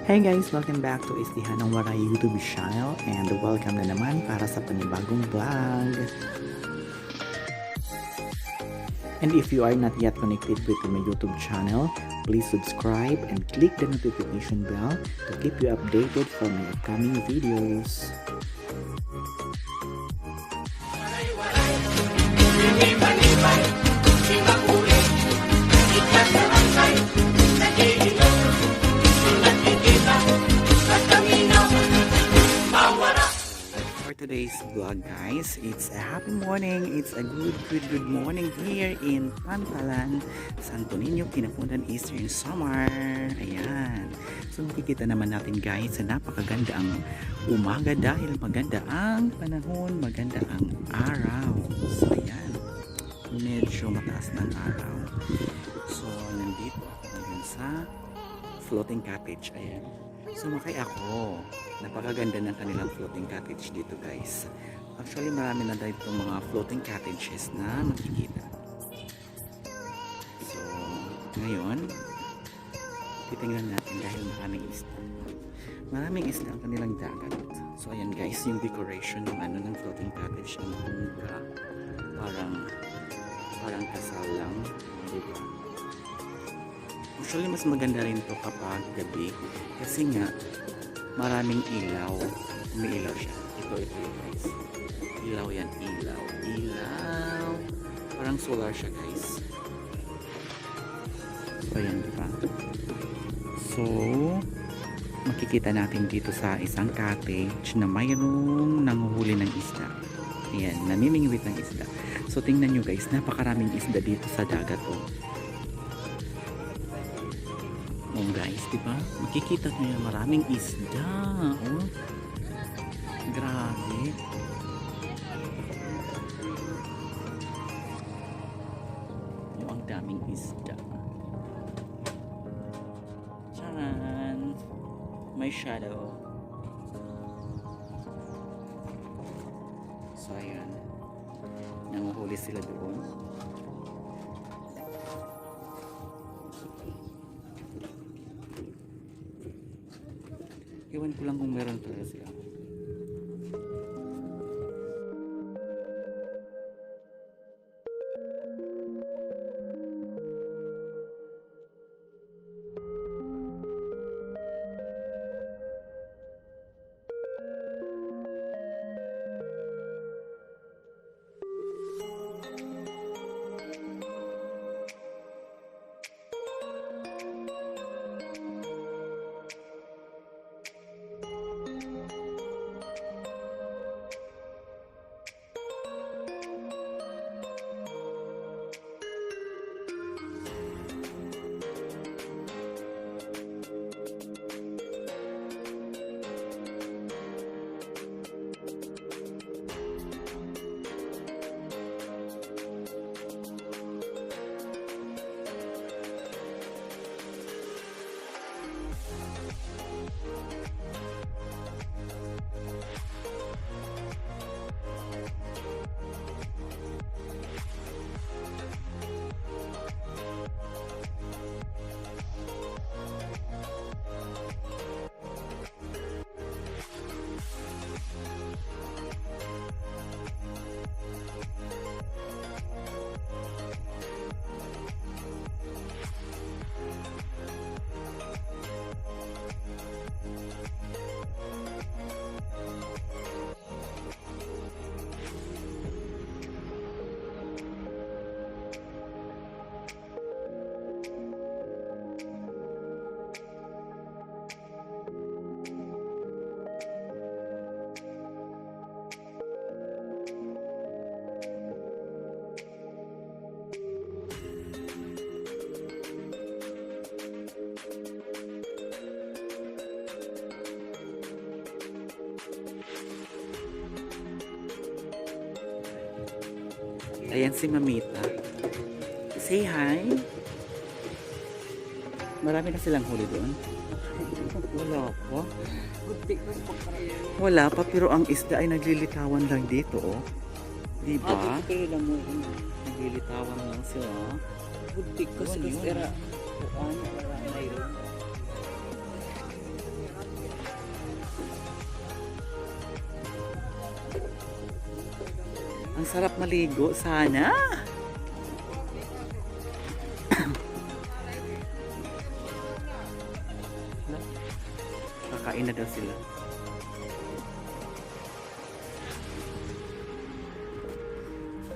Hey guys! Welcome back to Isda ng Waray YouTube channel and welcome na naman para sa panibagong vlog. And if you are not yet connected with my YouTube channel, please subscribe and click the notification bell to keep you updated for my upcoming videos. For today's vlog guys, it's a happy morning, it's a good morning here in Pantalan, Niño, Quinapondan, Eastern Samar. Ayan, so makikita naman natin guys sa napakaganda ang umaga dahil maganda ang panahon, maganda ang araw. So ayan, medyo mataas ng araw. So nandito ako ngayon sa floating cottage. Ayan, sumakay ako. Napakaganda ng kanilang floating cottage dito guys. Actually marami na dito mga floating cottages na makikita. So ngayon titingnan natin dahil maraming isda. Maraming isda ang kanilang dagat. So ayan guys, yung decoration ng ng floating cottage ang bongga. Parang kasal lang, diba? Actually mas maganda rin to kapag gabi kasi nga maraming ilaw. May ilaw siya. Ito guys. Ilaw yan. Ilaw. Parang solar siya guys. So ayan diba? So makikita natin dito sa isang cottage na mayroong nanguhuli ng isda. Ayan. Namimingwit ng isda. So tingnan nyo guys. Napakaraming isda dito sa dagat oh. Oh guys, diba? Makikita nyo yung maraming isda. Oh. Grabe. Oh, ang daming isda. Charan! May shadow. So, ayan. Nanguhuli sila doon. Iwan ko lang kung meron talaga sila. Ayan si Mamita. Say hi. Marami na silang huli doon. Wala pa. Wala pa pero ang isda ay naglilitawan lang dito oh. Diba? Naglilitawan lang sila. Sarap maligo sana. Kakain na daw sila.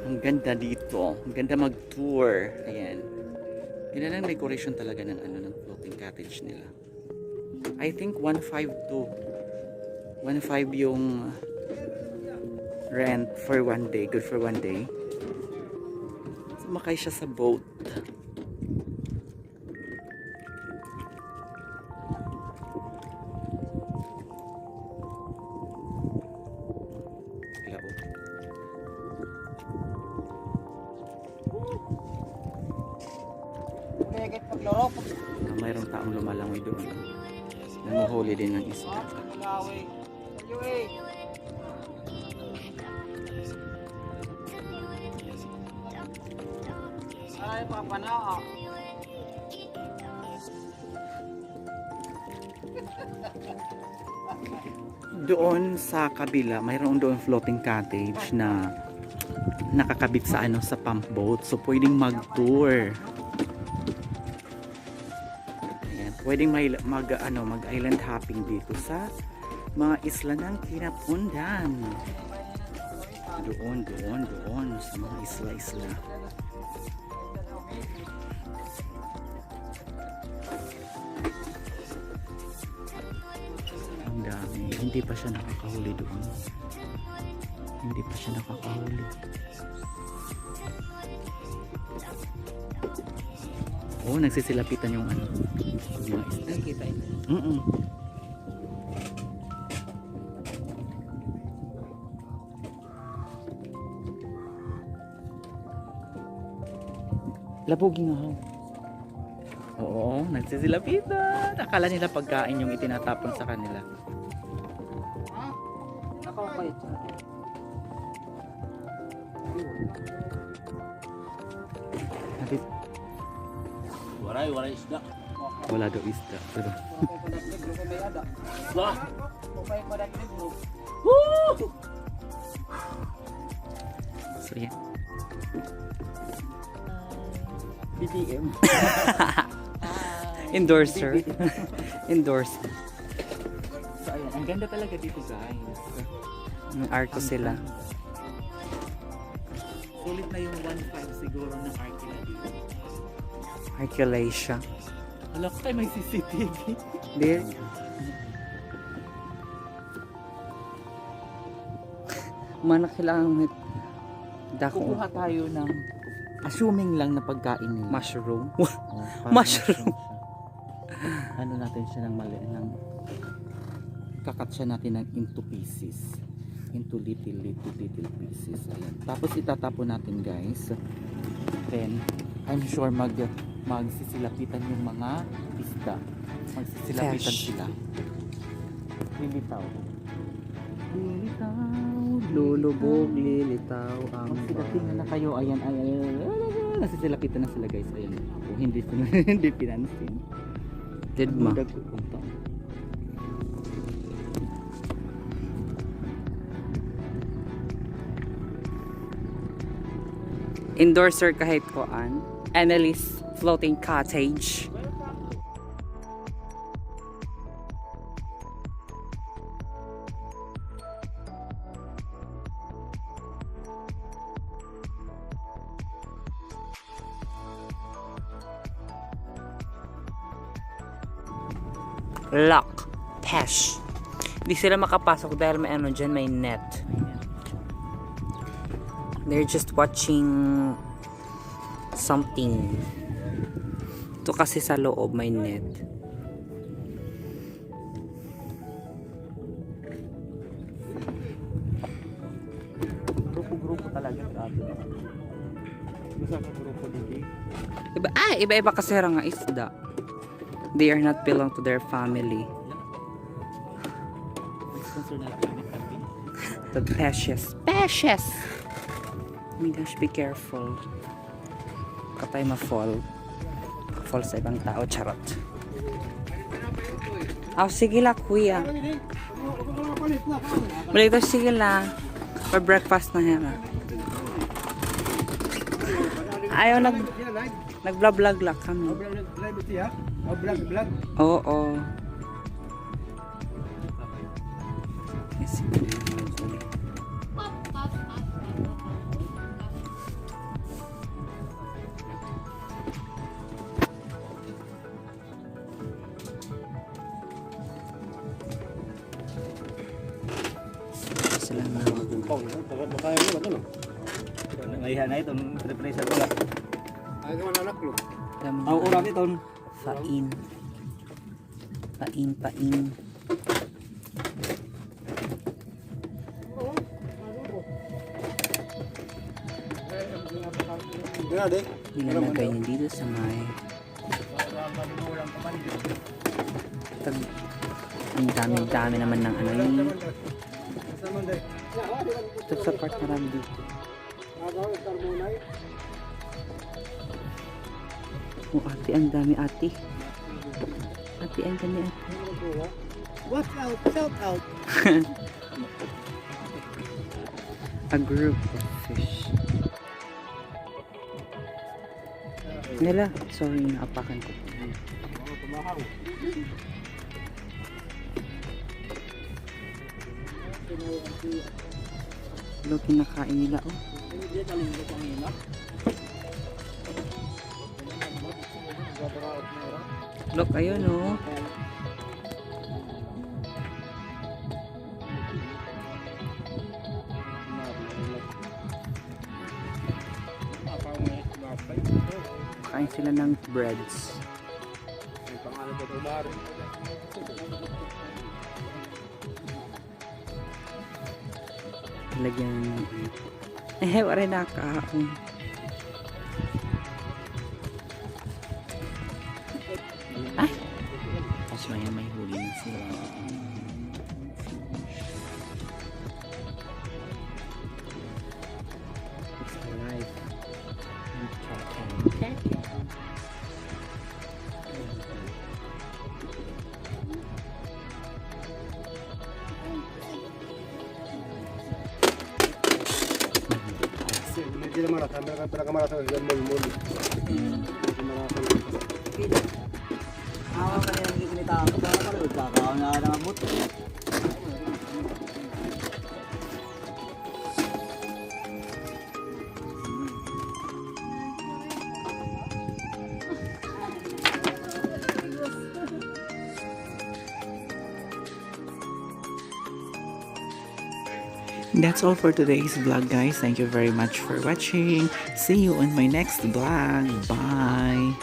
Ang ganda dito. Ang ganda mag-tour. Ayan. Ganda ng decoration talaga ng ano ng floating cottage nila. I think 1.5 to 1.5 yung rent for one day. Good for one day. Sumakay siya sa boat. Mayroong taong lumalangoy doon. Nanguhuli din ng isda. Doon sa kabila, mayroon doon floating cottage na nakakabit sa ano sa pump boat. So pwedeng mag-tour. Pwedeng mag-island hopping dito sa mga isla ng Quinapondan. Doon sa mga isla-isla. Ang dami. Hindi pa siya nakakahuli doon. Hindi pa siya nakakahuli. Oh, nagsisilapitan yung ano. Mga isda. Nakikita ito. Labuging nga. Oo, nagsisilapitan. Akala nila pagkain yung itinatapon sa kanila. Nakakapait siya. Waray isda. Wala daw isda. Pero Wah! so yan. BBM. Endorser. Endorser. So ayun, ang ganda talaga dito guys. May arko sila. Sulit na yung 1.5 siguro ng arko na dito. Arculation. Alam ko tayo may CCTV. There. Mana kailangan dako. Kukuha tayo ng assuming lang na pagkain nila. Mushroom. Mushroom. Ano natin siya ng mali ng kakat siya natin ng into pieces. Into little pieces. Ayan. Tapos itatapon natin guys. Then I'm sure magsisilapitan yung mga isda. Magsisilapitan Fish. sila. Lilitaw. Lilitaw. Lulubog, lilitaw, ang Tingnan na kayo. Ayan. Nasisilapitan na sila guys. Ayan. O, hindi pinansin. Didma. Dagpupunta. Endorser kahit koan. Annalise Floating Cottage. Lock. Pesh. Hindi sila makapasok dahil may ano dyan, may net. They're just watching something. Ito kasi sa loob may net. Grupo talaga grabe. Gusto ka grupo dito. Iba-iba kasi nga isda. They are not belong to their family. Sponsor natin ni Papi. The peshes. Peshes! Oh my gosh, be careful. Katay ma-fall. Fall sa ibang tao. Charot. Sige la, kuya. Balik to, sige la. For breakfast na yan. Ayaw nag-vlog lang kami. Oo. Yes. Sila na. Ngayon na itong repressor ko lang. Ay, kaman anak lo. Dami Ang na. uram ito. Pain. Pain. Nilalagay niya dito sa may ang dami naman ng ano yun. Ito sa part na lang dito. Oh, ate, ang dami ate. Ate, ang dami ate. Watch out, shout out. A group of fish. Nila, sorry, naapakan ko. Lo, kinakain nila, oh. Look, ayun, oh. Kain sila ng breads. Lagyan wala na kaon. Ay! So ayan, may huli na sila. It's alive. Hindi naman talaga sa mul-mul. Awa ka nila hindi kinita ako para pala magkakaon na ng abot. That's all for today's vlog, guys. Thank you very much for watching. See you on my next vlog. Bye.